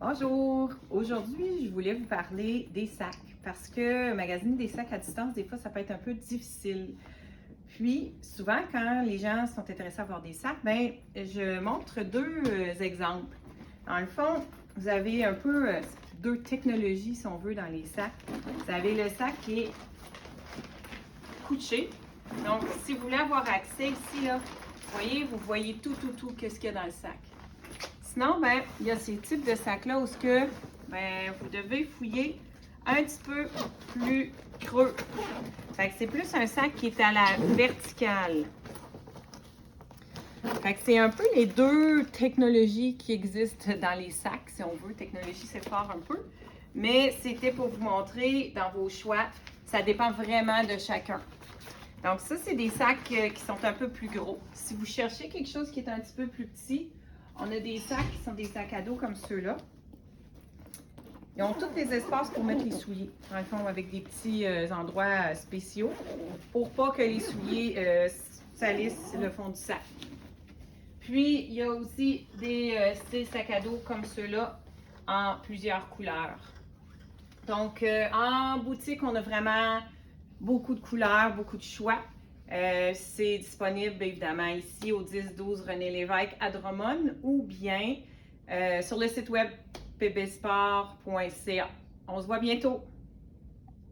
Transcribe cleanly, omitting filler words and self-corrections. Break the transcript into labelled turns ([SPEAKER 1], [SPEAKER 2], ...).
[SPEAKER 1] Bonjour! Aujourd'hui, je voulais vous parler des sacs parce que magasiner des sacs à distance, des fois, ça peut être un peu difficile. Puis, souvent, quand les gens sont intéressés à avoir des sacs, ben, je montre deux exemples. Dans le fond, vous avez un peu deux technologies, si on veut, dans les sacs. Vous avez le sac qui est couché. Donc, si vous voulez avoir accès ici, là, vous voyez tout, qu'est-ce qu'il y a dans le sac. Sinon, ben, il y a ces types de sacs-là où vous devez fouiller un petit peu plus creux. Fait que c'est plus un sac qui est à la verticale. Fait que c'est un peu les deux technologies qui existent dans les sacs, si on veut. Technologie, c'est fort un peu. Mais c'était pour vous montrer dans vos choix. Ça dépend vraiment de chacun. Donc ça, c'est des sacs qui sont un peu plus gros. Si vous cherchez quelque chose qui est un petit peu plus petit, on a des sacs qui sont des sacs à dos comme ceux-là. Ils ont tous les espaces pour mettre les souliers, dans le fond, avec des petits endroits spéciaux pour pas que les souliers salissent le fond du sac. Puis, il y a aussi des styles sacs à dos comme ceux-là en plusieurs couleurs. Donc, en boutique, on a vraiment beaucoup de couleurs, beaucoup de choix. C'est disponible évidemment ici au 10-12 René Lévesque à Drummond ou bien sur le site web pbsport.ca. On se voit bientôt!